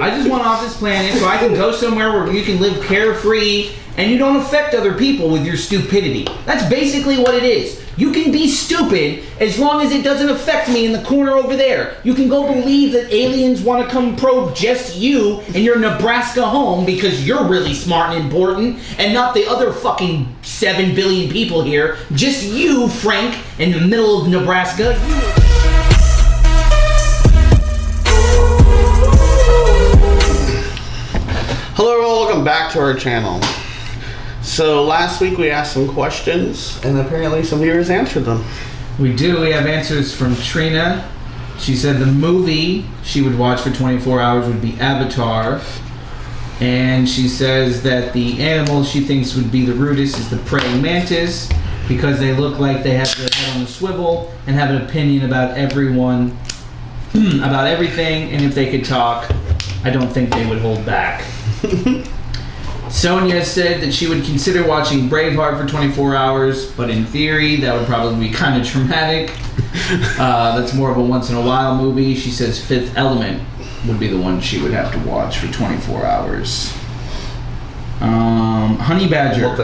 I just want off this planet so I can go somewhere where you can live carefree and you don't affect other people with your stupidity. That's basically what it is. You can be stupid as long as it doesn't affect me in the corner over there. You can go believe that aliens want to come probe just you in your Nebraska home because you're really smart and important and not the other fucking 7 billion people here. Just you, Frank, in the middle of Nebraska. Hello everyone, welcome back to our channel. So last week we asked some questions and apparently some viewers answered them. We do. We have answers from Trina. She said the movie she would watch for 24 hours would be Avatar. And she says that the animal she thinks would be the rudest is the praying mantis because they look like they have their head on a swivel and have an opinion about everyone, about everything, and if they could talk, I don't think they would hold back. Sonia said that she would consider watching Braveheart for 24 hours, but in theory, that would probably be kind of traumatic. That's more of a once-in-a-while movie. She says Fifth Element would be the one she would have to watch for 24 hours. Honey Badger.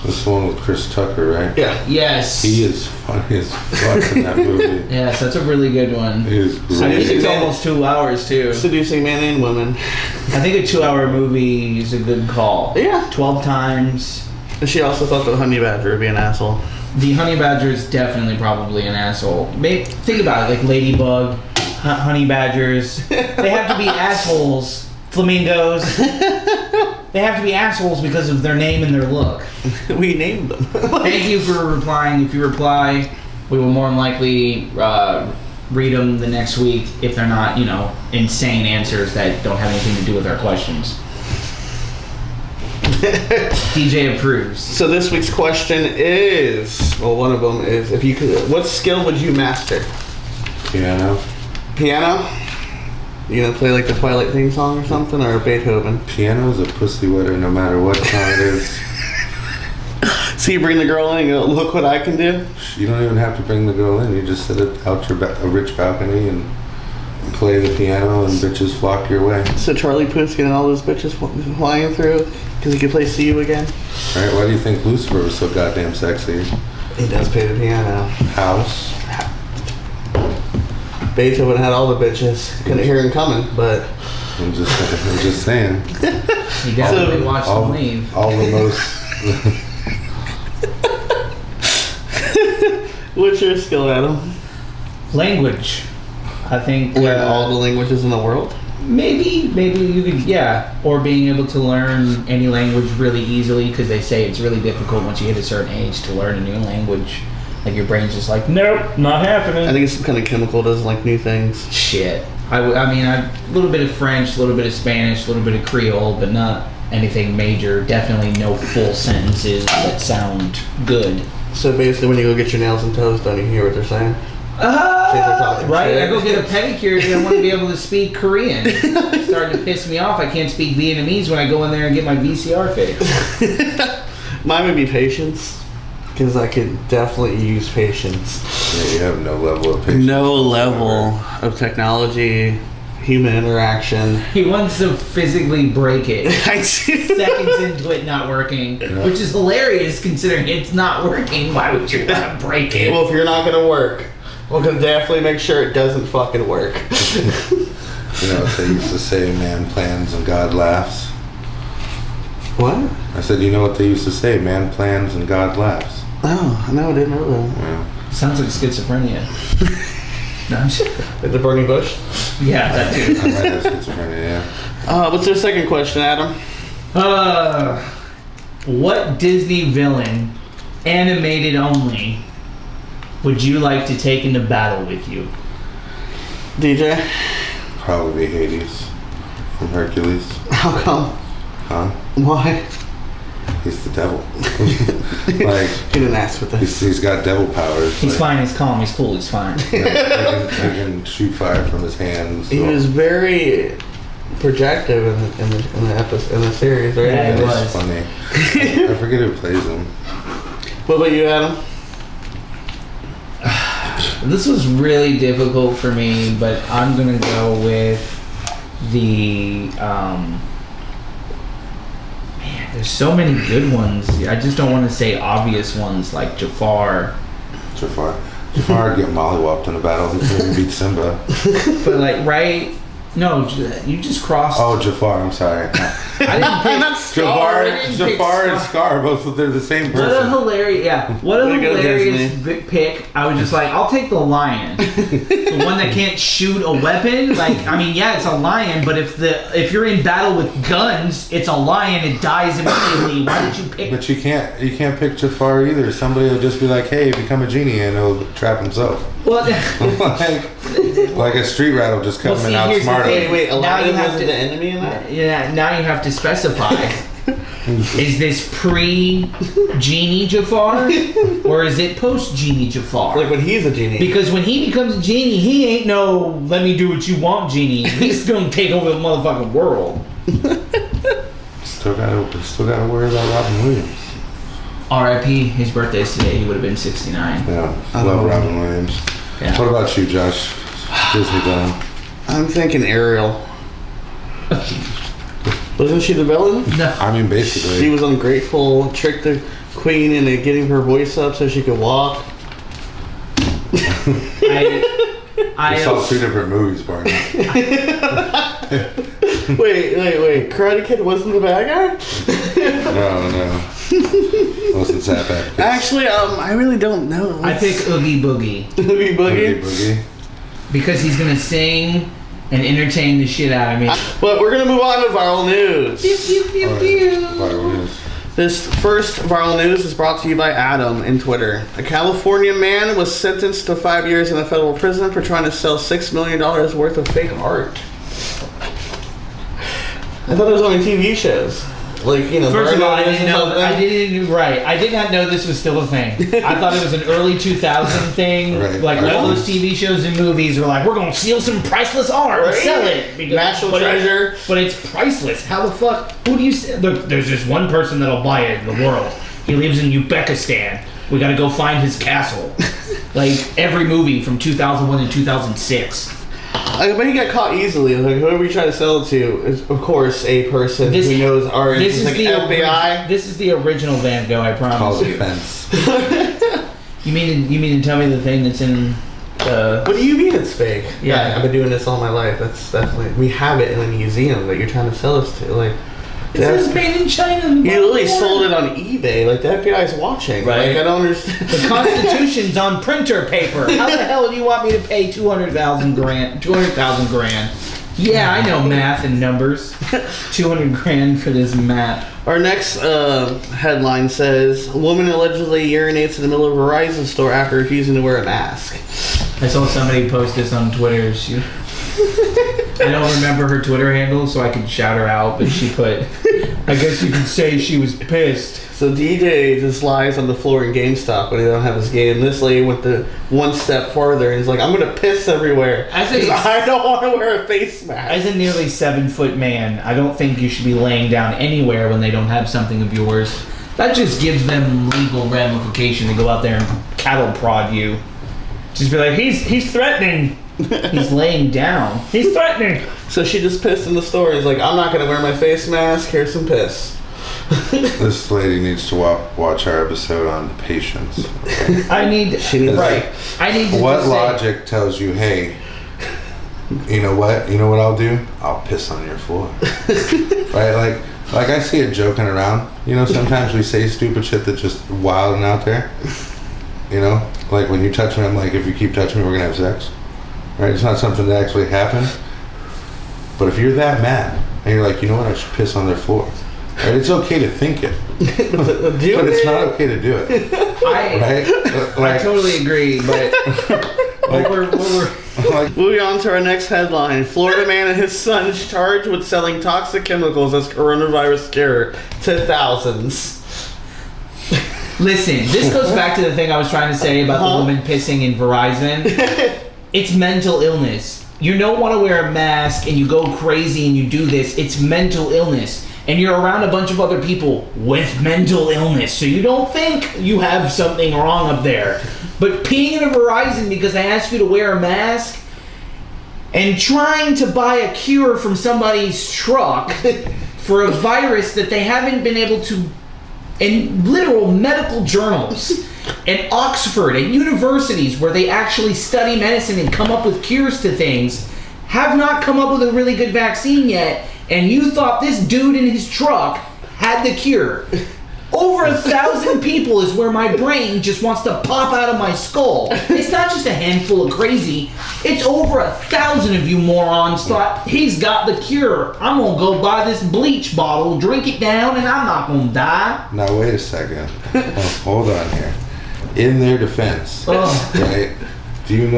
That's the one with Chris Tucker, right? Yeah. Yes. He is funny as fuck in that movie. Yes, that's a really good one. He is I think great. it's almost 2 hours, too. Seducing men and women. I think a 2-hour movie is a good call. Yeah. 12 times. And she also thought the honey badger would be an asshole. The honey badger is definitely probably an asshole. Think about it, like ladybug, honey badgers. They have to be assholes. Flamingos. They have to be assholes because of their name and their look. We named them. Thank you for replying. If you reply, we will more than likely read them the next week if they're not, insane answers that don't have anything to do with our questions. DJ approves. So this week's question is, well, one of them is, if you could, what skill would you master? Piano. Piano? You gonna play like the Twilight theme song or something, or Beethoven? Piano is a pussy wetter no matter what song it is. So you bring the girl in and go, look what I can do? You don't even have to bring the girl in. You just sit out your a rich balcony and play the piano and bitches flock your way. So Charlie Puth's getting all those bitches flying through because he can play See You Again? Right? Why do you think Lucifer was so goddamn sexy? He does play the piano. House. Beethoven had all the bitches. Couldn't hear him coming, but... I'm just saying. You definitely watch them leave. All the most... What's your skill, Adam? Language. I think... Learn all the languages in the world? Maybe you could, yeah. Or being able to learn any language really easily, because they say it's really difficult once you hit a certain age to learn a new language. Like your brain's just like, nope, not happening. I think it's some kind of chemical doesn't like new things. Shit. I mean, a little bit of French, a little bit of Spanish, a little bit of Creole, but not anything major. Definitely no full sentences that sound good. So basically when you go get your nails and toes done, you hear what they're saying? Right, I go get a pedicure and I want to be able to speak Korean. It's starting to piss me off. I can't speak Vietnamese when I go in there and get my VCR fixed. Mine would be patience, because I could definitely use patience. Yeah, you have no level of patience. No level of technology, human interaction. He wants to physically break it. I do. Seconds into it not working, which is hilarious considering it's not working. Why would you want to break it? Well, if you're not going to work, we're going to definitely make sure it doesn't fucking work. You know what they used to say, man plans and God laughs? What? I said, you know what they used to say, man plans and God laughs? Oh, no, I didn't know that. Yeah. Sounds like schizophrenia. No, I'm sure. Like the burning bush? Yeah, that too. I might have schizophrenia, yeah. What's your second question, Adam? What Disney villain, animated only, would you like to take into battle with you? DJ? Probably Hades from Hercules. How come? Huh? Why? He's the devil. Like, He didn't ask for this. he's got devil powers. He's fine, he's calm, he's cool, he's fine. He can shoot fire from his hands. He was very projective in the series, right? Yeah, he It's was. funny. I forget who plays him. What about you, Adam? This was really difficult for me, but I'm gonna go with the man, there's so many good ones. I just don't want to say obvious ones like Jafar. Jafar get mollywopped in a battle. He couldn't even beat Simba. But like, right? No, you just crossed. Oh, Jafar. I'm sorry. I didn't pick Jafar and Scar, both they're the same person. What a hilarious, what a Way to go, hilarious pick. I was just like, I'll take the lion, the one that can't shoot a weapon. Like, I mean, yeah, it's a lion, but if you're in battle with guns, it's a lion. It dies immediately. Why did you pick? But you can't pick Jafar either. Somebody will just be like, "Hey, become a genie," and he'll trap himself. Well, like a street rat will just come and outsmart him. Wait, Aladdin wasn't the enemy in that? Yeah, now you have to specify. Is this pre-genie Jafar, or is it post-genie Jafar? Like when he's a genie. Because when he becomes a genie, he ain't no "let me do what you want" genie. He's gonna take over the motherfucking world. Still gotta worry about Robin Williams. R.I.P. His birthday's today. He would have been 69. Yeah, love Robin Williams. Yeah. What about you, Josh? Disney villain. I'm thinking Ariel. Wasn't she the villain? No. I mean, basically. She was ungrateful, tricked the queen into getting her voice up so she could walk. I saw two different movies, Barney. Wait. Karate Kid wasn't the bad guy? No. Wasn't that bad. Actually, I really don't know. I pick Oogie Boogie. Oogie Boogie? Boogie. Because he's gonna sing and entertain the shit out of me. But we're gonna move on to viral news. Viral news. This first viral news is brought to you by Adam in Twitter. A California man was sentenced to 5 years in a federal prison for trying to sell $6 million worth of fake art. I thought it was only TV shows. Like, you know, First of all, I Burn didn't know. I did not know this was still a thing. I thought it was an early 2000 thing. Right. Like all those TV shows and movies were like, we're gonna steal some priceless art and sell it. National treasure. But it's priceless. How the fuck? Who do you? Look, there's just one person that'll buy it in the world. He lives in Uzbekistan. We gotta go find his castle. Like every movie from 2001 to 2006. But he got caught easily. Like whoever you try to sell it to is, of course, a person who knows art. This is like the FBI. This is the original Van Gogh. I promise Called you. Fence. You mean to tell me the thing that's in the? What do you mean it's fake? Yeah. I've been doing this all my life. That's definitely. We have it in a museum that you're trying to sell us to. Like, This is made in China. you literally sold it on eBay. Like the FBI's watching. Right. Like I don't understand. The Constitution's on printer paper. How the hell do you want me to pay 200,000 grand? Yeah, I know math and numbers. 200 grand for this map. Our next headline says, a woman allegedly urinates in the middle of a Verizon store after refusing to wear a mask. I saw somebody post this on Twitter. I don't remember her Twitter handle, so I could shout her out, but she put, I guess you could say she was pissed. So DJ just lies on the floor in GameStop when he don't have his game. This lady went the one step farther and is like, I'm going to piss everywhere. I don't want to wear a face mask. As a nearly 7-foot man, I don't think you should be laying down anywhere when they don't have something of yours. That just gives them legal ramification to go out there and cattle prod you. Just be like, he's threatening. He's laying down. He's threatening. So she just pissed in the store. He's like, I'm not going to wear my face mask. Here's some piss. This lady needs to watch our episode on patience. Okay? I need to What logic tells you, hey, you know what I'll do? I'll piss on your floor. Right? Like I see it joking around. You know, sometimes we say stupid shit that's just wild and out there. You know? Like when you touch me, I'm like, if you keep touching me, we're gonna have sex. Right? It's not something that actually happened. But if you're that mad and you're like, you know what, I should piss on their floor. Right? It's okay to think it. But it's not okay to do it. Right? I totally agree, but Moving on to our next headline. Florida man and his son is charged with selling toxic chemicals as coronavirus scare to thousands. Listen, this goes back to the thing I was trying to say about the woman pissing in Verizon. It's mental illness. You don't want to wear a mask and you go crazy and you do this. It's mental illness. And you're around a bunch of other people with mental illness. So you don't think you have something wrong up there. But peeing in a Verizon because I asked you to wear a mask, and trying to buy a cure from somebody's truck for a virus that they haven't been able to, in literal medical journals at Oxford, at universities where they actually study medicine and come up with cures to things, have not come up with a really good vaccine yet, and you thought this dude in his truck had the cure. Over 1,000 people is where my brain just wants to pop out of my skull. It's not just a handful of crazy. It's over 1,000 of you morons thought he's got the cure. I'm gonna go buy this bleach bottle, drink it down, and I'm not gonna die. Now wait a second. Hold on here. In their defense, right? Do you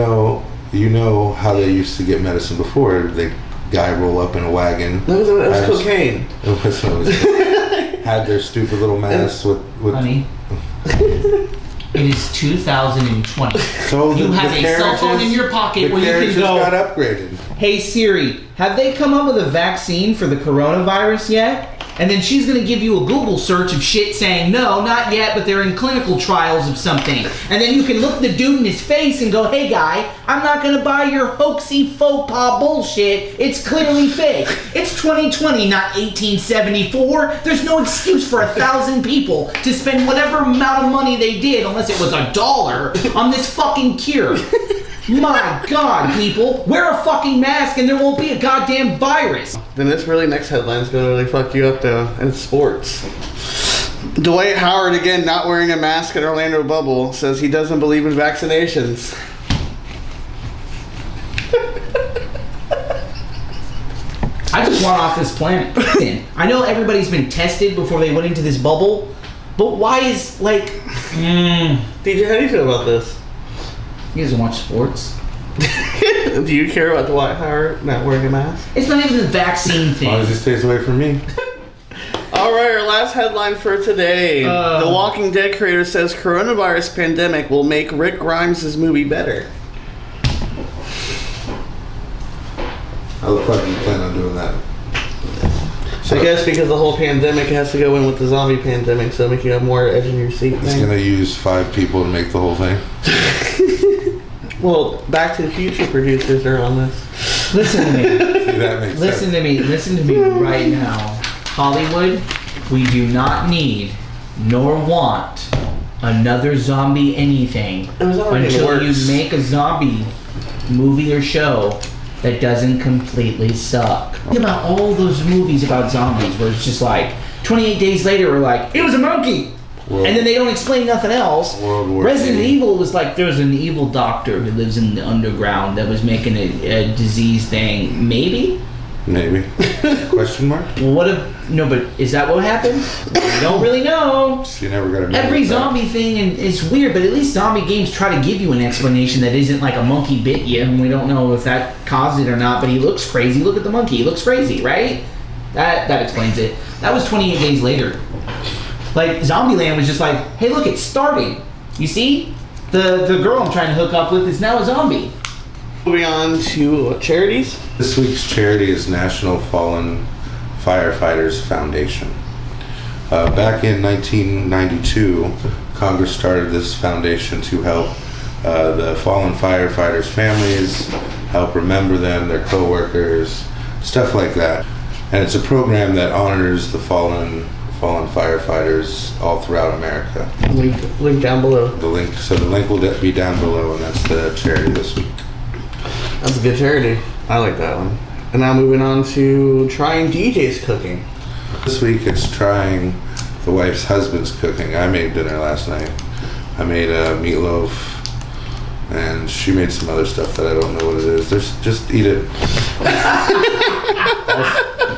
know how they used to get medicine before? The guy roll up in a wagon. It was cocaine. It was had their stupid little masks with Honey, it is 2020. So you have a cell phone in your pocket where you can go. Got upgraded. Hey Siri, have they come up with a vaccine for the coronavirus yet? And then she's going to give you a Google search of shit saying, no, not yet, but they're in clinical trials of something. And then you can look the dude in his face and go, hey guy, I'm not going to buy your hoaxy faux pas bullshit. It's clearly fake. It's 2020, not 1874. There's no excuse for 1,000 people to spend whatever amount of money they did, unless it was $1, on this fucking cure. My God, people, wear a fucking mask and there won't be a goddamn virus. Then this really next headline is gonna really fuck you up though. In sports, Dwight Howard again not wearing a mask at Orlando bubble says he doesn't believe in vaccinations. I just want off this planet. I know everybody's been tested before they went into this bubble, but why is like? DJ, how do you feel about this? He doesn't watch sports. Do you care about Dwight Howard not wearing a mask? It's not even the vaccine As long as thing. he stays away from me. All right, our last headline for today. The Walking Dead creator says coronavirus pandemic will make Rick Grimes' movie better. How the fuck do you plan on doing that? I guess because the whole pandemic has to go in with the zombie pandemic, so make you have more edge in your seat. It's gonna use 5 people to make the whole thing. Well, Back to the Future producers are on this. Listen to me. See, that makes Listen sense. to me. Listen to me right now. Hollywood, we do not need nor want another zombie anything It was already in the until you works. make a zombie movie or show that doesn't completely suck. Think about all those movies about zombies where it's just like 28 days later we're like, it was a monkey! And then they don't explain nothing else. World War Resident II. Evil was like, there was an evil doctor who lives in the underground that was making a disease thing. Maybe? Maybe. Question mark? What if, no, but is that what happened? We don't really know. You never got to Every zombie thing is weird, but at least zombie games try to give you an explanation that isn't like a monkey bit you, and we don't know if that caused it or not, but he looks crazy. Look at the monkey. He looks crazy, right? That explains it. That was 28 days later. Like, Zombieland was just like, hey, look, it's starting. You see? The girl I'm trying to hook up with is now a zombie. Moving on to charities. This week's charity is National Fallen Firefighters Foundation. Back in 1992, Congress started this foundation to help the fallen firefighters' families, help remember them, their co-workers, stuff like that. And it's a program that honors the fallen firefighters all throughout America. Link down below. The link will be down below, and that's the charity this week. That's a good charity. I like that one. And now moving on to trying DJ's cooking. This week it's trying the wife's husband's cooking. I made dinner last night. I made a meatloaf, and she made some other stuff that I don't know what it is. Just eat it.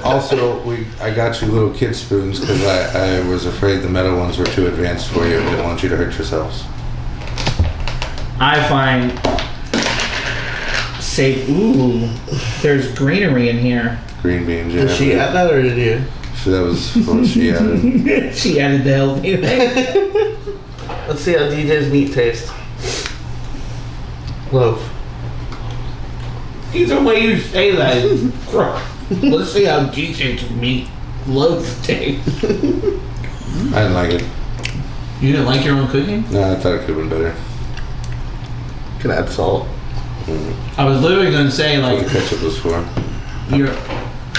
Also, I got you little kid spoons because I was afraid the metal ones were too advanced for you and didn't want you to hurt yourselves. I find... Ooh, there's greenery in here. Green beans, yeah. Did she add that or did you? So that was what she added. She added the healthy thing. Let's see how DJ's meat tastes. Loaf. Either way you say that is let's see how DJ's meat loaf tastes. I didn't like it. You didn't like your own cooking? No, I thought it could have been better. Could add salt. I was literally going to say, What like, the ketchup was for.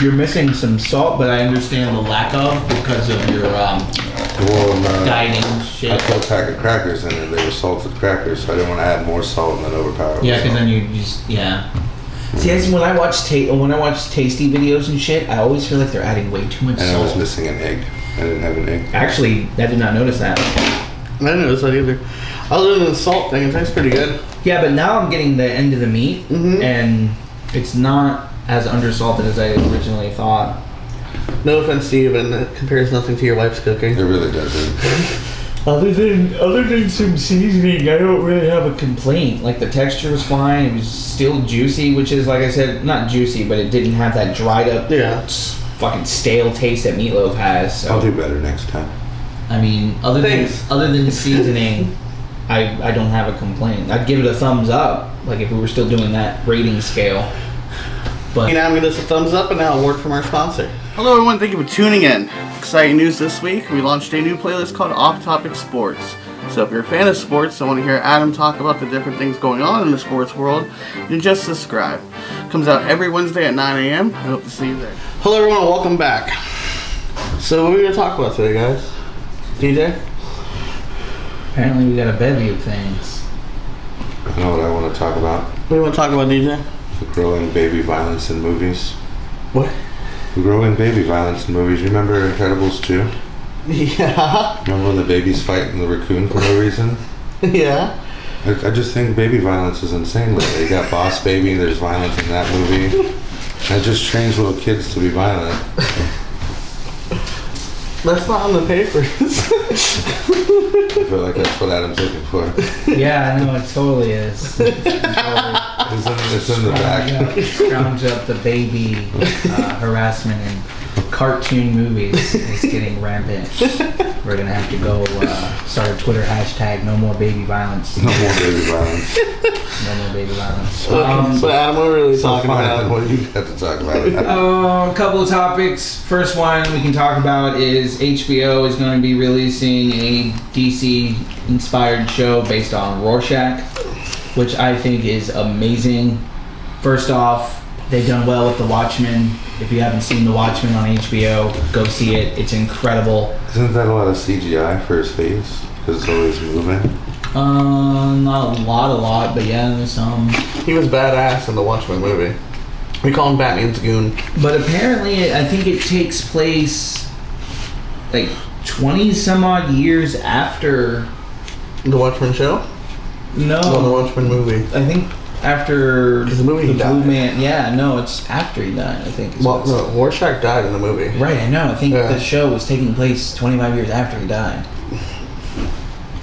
you're missing some salt, but I understand the lack of because of your dieting shit. I put a pack of crackers in it. They were salted crackers, so I didn't want to add more salt and then overpower. Yeah, because then you just See, that's when I watch tasty videos and shit. I always feel like they're adding way too much And salt. I was missing an egg. I didn't have an egg. Actually, I did not notice that. I didn't notice that either. Other than the salt thing, it tastes pretty good. Yeah, but now I'm getting the end of the meat, and it's not as undersalted as I originally thought. No offense, Steve, and it compares nothing to your wife's cooking. It really doesn't. Other than some seasoning, I don't really have a complaint. Like, the texture was fine. It was still juicy, which is, like I said, not juicy, but it didn't have that dried up, fucking stale taste that meatloaf has. So. I'll do better next time. I mean, other than seasoning, I don't have a complaint. I'd give it a thumbs up, like if we were still doing that rating scale. But Now I'm gonna give this a thumbs up, and now a word from our sponsor. Hello everyone, thank you for tuning in. Exciting news this week. We launched a new playlist called Off Topic Sports. So if you're a fan of sports and want to hear Adam talk about the different things going on in the sports world, then just subscribe. Comes out every Wednesday at 9 a.m. I hope to see you there. Hello everyone, welcome back. So what are we gonna talk about today, guys? DJ? apparently we got a bevy of things. I know what I want to talk about. What do you want to talk about, DJ? The growing baby violence in movies. What? The growing baby violence in movies. You remember Incredibles 2? Yeah. Remember when the babies fight in the raccoon for no reason? Yeah. I just think baby violence is insane lately. You got Boss Baby, there's violence in that movie. And it just trains little kids to be violent. That's not on the papers. I feel like that's what Adam's looking for. Yeah, I know, it totally is. It's in the back. Scrounge up the baby harassment in cartoon movies is getting rampant. We're gonna have to go start a Twitter hashtag, no more baby violence. No more baby violence. No more baby violence. So Adam, what are we really talking about? What do you have to talk about? A couple of topics. First one we can talk about is HBO is going to be releasing a DC-inspired show based on Rorschach, which I think is amazing. First off, they've done well with The Watchmen. If you haven't seen The Watchmen on HBO, go see it. It's incredible. Isn't that a lot of CGI for his face? Because it's always moving? Not a lot, but yeah, there's some. He was badass in the Watchmen movie. We call him Batman's goon. But apparently, I think it takes place like 20 some odd years after. The Watchmen show? No, the Watchmen movie. I think after 'Cause the movie he Blue died. Man. Yeah, no, it's after he died. I think. Well, no, Rorschach died in the movie. Right, I know. I think Yeah. the show was taking place 25 years after he died.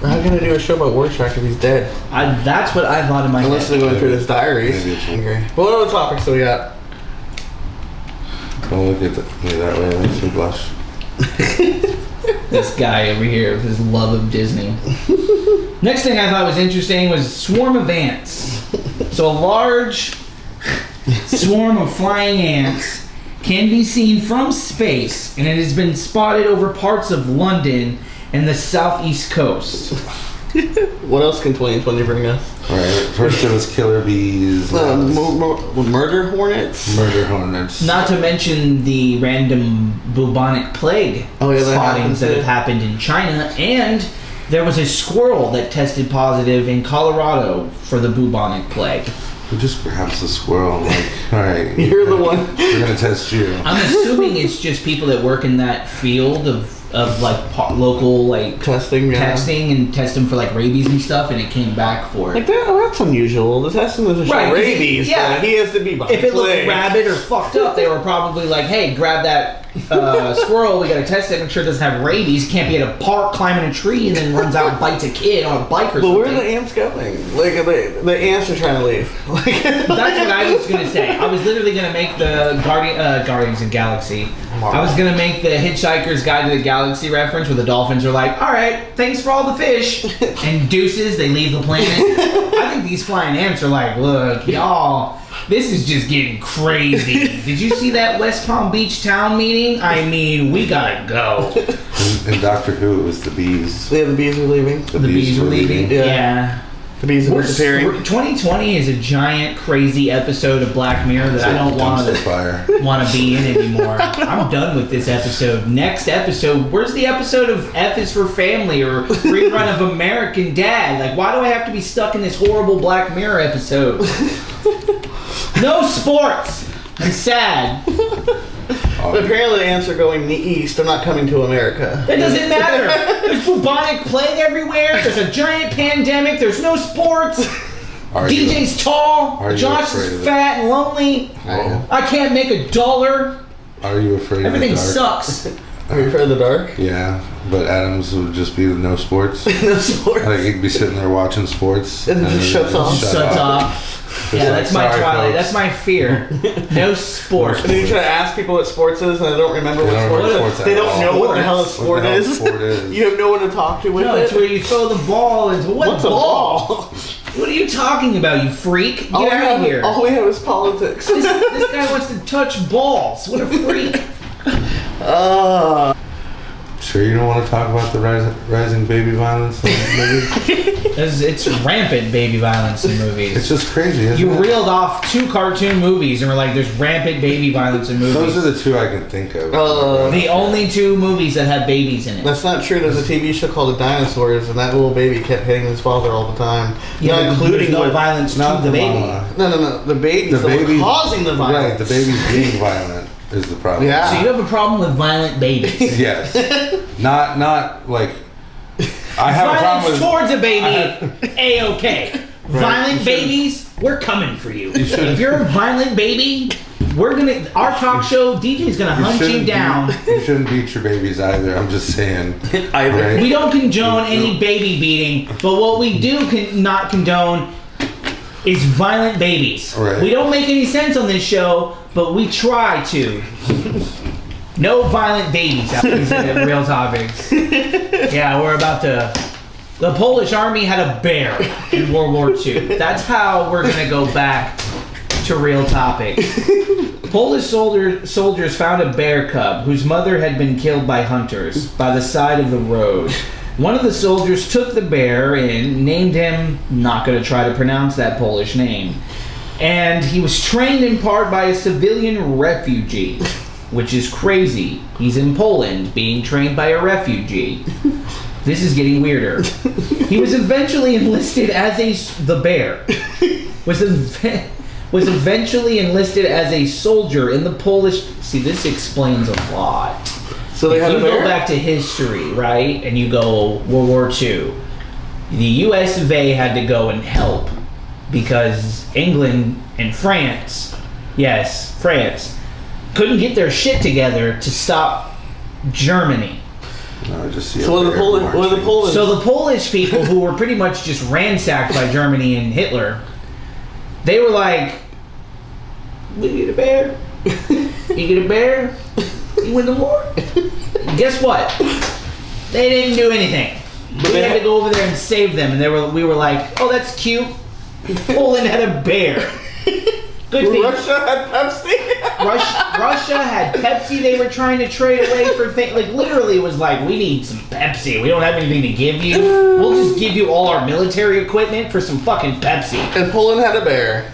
How can I do a show about Rorschach if he's dead? That's what I thought in my Unless head. they're going through his diaries. Maybe it's- Okay. What other topics do we got? Don't look at me that way. It makes me blush. This guy over here with his love of Disney. Next thing I thought was interesting was swarm of ants. So a large swarm of flying ants can be seen from space, and it has been spotted over parts of London and the southeast coast. What else can 2020 bring us? Alright, first it was killer bees. Murder hornets? Murder hornets. Not to mention the random bubonic plague spottings that have happened in China, and there was a squirrel that tested positive in Colorado for the bubonic plague. Who just grabs the squirrel? Like, alright. You're the one. We're gonna test you. I'm assuming it's just people that work in that field of like local like Testing, yeah. testing and test them for like rabies and stuff, and it came back for it. Like that, that's unusual. The testing was a Right, show rabies. yeah. But he has to be by If it looked plague. rabid or fucked up, they were probably like, hey, grab that squirrel, we gotta test it, make sure it doesn't have rabies, can't be at a park climbing a tree and then runs out and bites a kid on a bike or But something. where are the ants going? Like the ants are trying to leave. That's what I was gonna say. I was literally gonna make the Guardians of the Galaxy. I was gonna make the Hitchhiker's Guide to the Galaxy reference where the dolphins are like, alright, thanks for all the fish. And deuces, they leave the planet. I think these flying ants are like, look, y'all, this is just getting crazy. Did you see that West Palm Beach town meeting? I mean, we gotta go. In Doctor Who, it was the bees. Yeah, the bees are leaving. The bees were leaving. Yeah. Yeah. The bees are disappearing. 2020 is a giant, crazy episode of Black Mirror that I don't want to be in anymore. I'm done with this episode. Next episode, where's the episode of F is for Family or rerun of American Dad? Like, why do I have to be stuck in this horrible Black Mirror episode? No sports. I'm sad. But apparently the ants are going east. They're not coming to America. It doesn't matter. There's bubonic plague everywhere. There's a giant pandemic. There's no sports. DJ's tall. Josh is fat and lonely. I can't make $1. Are you afraid Everything of the dark? sucks. Are you afraid of the dark? Yeah, but Adams would just be no sports. No sports. Like he'd be sitting there watching sports. And then just shuts off. Shuts off. Yeah, that's my Twilight. That's my fear. No sports. And then you try to ask people what sports is, and they don't remember what sports is. They don't know what the hell a sport is. You have no one to talk to with it. No, it's where you throw the ball into what's a ball? What are you talking about, you freak? Get out of here. All we have is politics. This guy wants to touch balls. What a freak. Sure you don't want to talk about the rising baby violence in movies? It's rampant baby violence in movies. It's just crazy, isn't You it? reeled off 2 cartoon movies and were like, there's rampant baby violence in movies. Those are the 2 I can think of. The only 2 movies that have babies in it. That's not true. There's a TV show called The Dinosaurs, and that little baby kept hitting his father all the time. Yeah, not including no violence to the baby. No. The baby's the baby causing the violence. Right, the baby's being violent is the problem. Yeah. So you have a problem with violent babies? Yes. Not like... I have a problem with... towards a baby, A-okay. Right. Violent babies, we're coming for you. If you're a violent baby, our talk show, DJ's gonna hunt you down. You shouldn't beat your babies either, I'm just saying. Right? We don't condone any baby beating, but what we do not condone is violent babies. Right. We don't make any sense on this show, but we try to. No violent babies out there. Real topics. Yeah, we're about to... The Polish army had a bear in World War II. That's how we're going to go back to real topics. Polish soldiers found a bear cub whose mother had been killed by hunters by the side of the road. One of the soldiers took the bear and named him, not going to try to pronounce that Polish name, and he was trained in part by a civilian refugee, which is crazy. He's in Poland being trained by a refugee. This is getting weirder. He was eventually enlisted as the bear was eventually enlisted as a soldier in the Polish. See, this explains a lot. So they had a bear? You go back to history, right, and you go World War II, the U.S. of A. had to go and help because England and France, couldn't get their shit together to stop Germany. No, just see So the Polish? So the Polish people, who were pretty much just ransacked by Germany and Hitler, they were like, "We get a bear. You get a bear. You win the war." Guess what? They didn't do anything. We had to go over there and save them, and we were like, "Oh, that's cute." Poland had a bear. Good thing. Russia had Pepsi. Russia had Pepsi. They were trying to trade away for things. Like, literally, it was like, we need some Pepsi. We don't have anything to give you. We'll just give you all our military equipment for some fucking Pepsi. And Poland had a bear.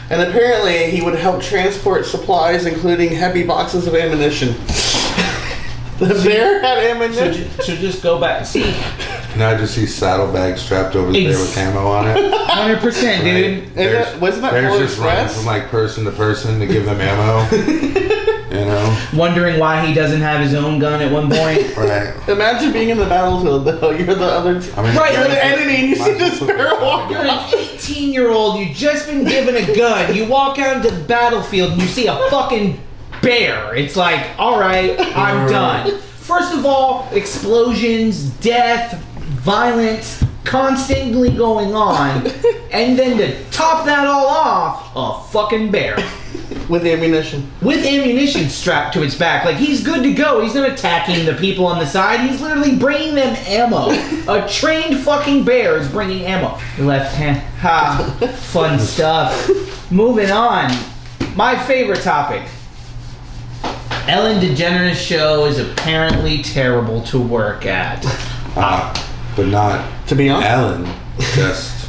And apparently, he would help transport supplies, including heavy boxes of ammunition. The bear had ammunition. So just go back. See? Now I just see saddlebags strapped over there with camo on it. 100%, dude. Wasn't that Bears Polar just running Express? from like person to person to give them ammo. You know? Wondering why he doesn't have his own gun at one point. Right. Imagine being in the battlefield, though. You're the other... Right, you're the enemy, and you see this bear walking. You're an 18-year-old. You've just been given a gun. You walk out into the battlefield, and you see a fucking bear. It's like, all right, I'm done. First of all, explosions, death, violence, constantly going on, and then to top that all off, a fucking bear. With ammunition. With ammunition strapped to its back. Like, he's good to go. He's not attacking the people on the side. He's literally bringing them ammo. A trained fucking bear is bringing ammo. Left hand. Ha. Fun stuff. Moving on. My favorite topic. Ellen DeGeneres' show is apparently terrible to work at. But not to be honest. Ellen, just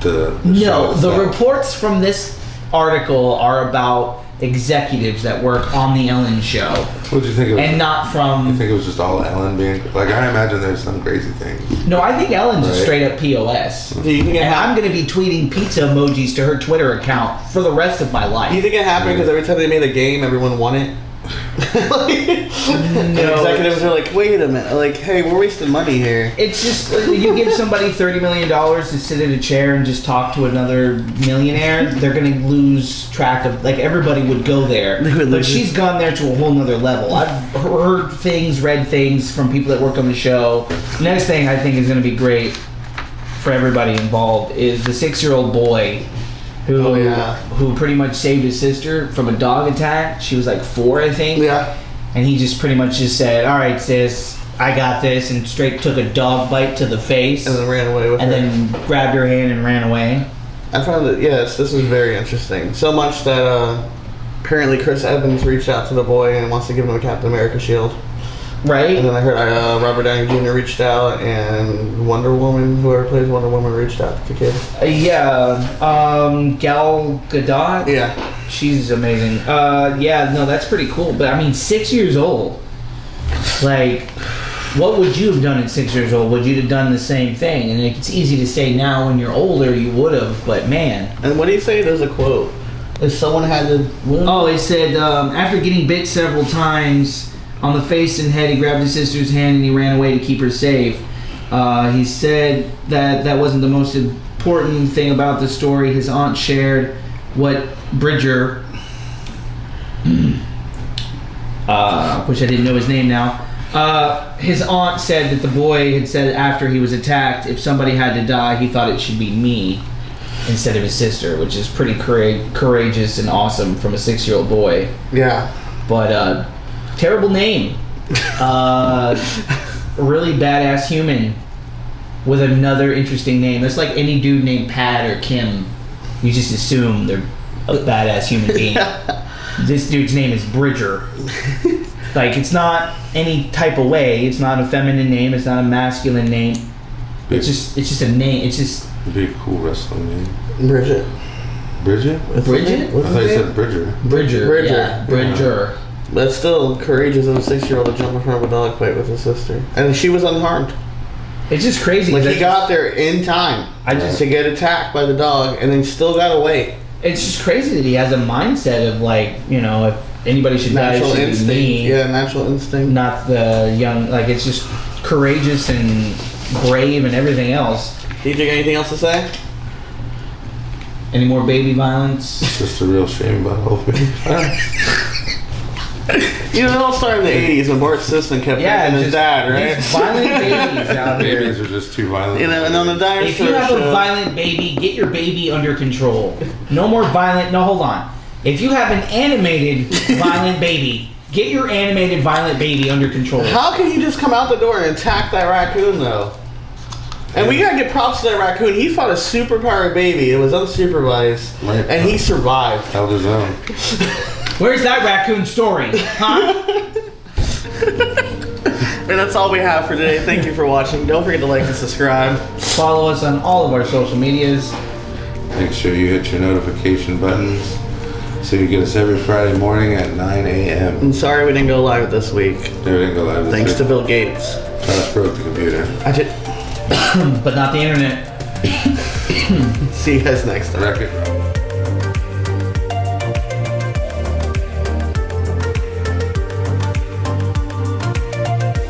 the No, show the itself? reports from this article are about executives that work on the Ellen show, What did you think? It was, and not from. You think it was just all Ellen being like? I imagine there's some crazy things. No, I think Ellen's a Right. straight up POS. Do you think it And I'm happened? going to be tweeting pizza emojis to her Twitter account for the rest of my life. Do you think it happened because every time they made a game, everyone won it? No. Executives are like, wait a minute, like, hey, we're wasting money here. It's just you give somebody $30 million to sit in a chair and just talk to another millionaire, they're going to lose track of, like, everybody would go there. They would But lose she's gone there to a whole nother level. I've heard things, read things from people that work on the show. Next thing I think is going to be great for everybody involved is the 6-year-old boy who pretty much saved his sister from a dog attack. She was like 4, I think. Yeah. And he just pretty much just said, "All right, sis, I got this," and straight took a dog bite to the face, And then ran away with and her. then grabbed her hand and ran away. I found that, yes, this was very interesting. So much that apparently Chris Evans reached out to the boy and wants to give him a Captain America shield. Right? And then I heard Robert Downey Jr. reached out, and Wonder Woman, whoever plays Wonder Woman, reached out to the kid. Gal Gadot. Yeah. She's amazing. That's pretty cool. But I mean, 6 years old. Like, what would you have done at 6 years old? Would you have done the same thing? And it's easy to say now when you're older you would have, but man. And what do you say? There's a quote. If someone had to... Oh, he said, after getting bit several times on the face and head, he grabbed his sister's hand and he ran away to keep her safe. He said that wasn't the most important thing about the story. His aunt shared what Bridger, which I didn't know his name now, his aunt said that the boy had said after he was attacked, if somebody had to die, he thought it should be me instead of his sister, which is pretty courageous and awesome from a 6-year-old boy. Yeah. But terrible name. Really badass human with another interesting name. It's like any dude named Pat or Kim. You just assume they're a badass human being. This dude's name is Bridger. Like, it's not any type of way. It's not a feminine name. It's not a masculine name. It's just a name. It's just... It'd be a cool wrestling name. Bridget. Bridget? Bridget? I thought you said Bridger. Bridger. Yeah, Bridger. But still courageous as a 6-year-old to jump in front of a dog fight with his sister. And she was unharmed. It's just crazy. Like, he got there in time to get attacked by the dog and then still got away. It's just crazy that he has a mindset of, like, you know, if anybody should die, it Natural should instinct. be me. Yeah, natural instinct. Not the young, like, it's just courageous and brave and everything else. Do you think anything else to say? Any more baby violence? It's just a real shame about the whole thing. You know, it all started in the 80s when Bart Simpson kept picking his dad, right? These violent babies out here. Babies are just too violent. You know, and on the dinosaur If you have show, a violent baby, get your baby under control. No more violent. No, hold on. If you have an animated violent baby, get your animated violent baby under control. how can he just come out the door and attack that raccoon, though? And we gotta get props to that raccoon. He fought a superpowered baby. It was unsupervised, Right. and he survived. Held his own. Where's that raccoon story? Huh? And that's all we have for today. Thank you for watching. Don't forget to like and subscribe. Follow us on all of our social medias. Make sure you hit your notification buttons so you get us every Friday morning at 9 a.m. I'm sorry we didn't go live this week. They didn't go live this Thanks to week. Bill Gates. Josh broke the computer. I did. But not the internet. See you guys next time. Wreck it.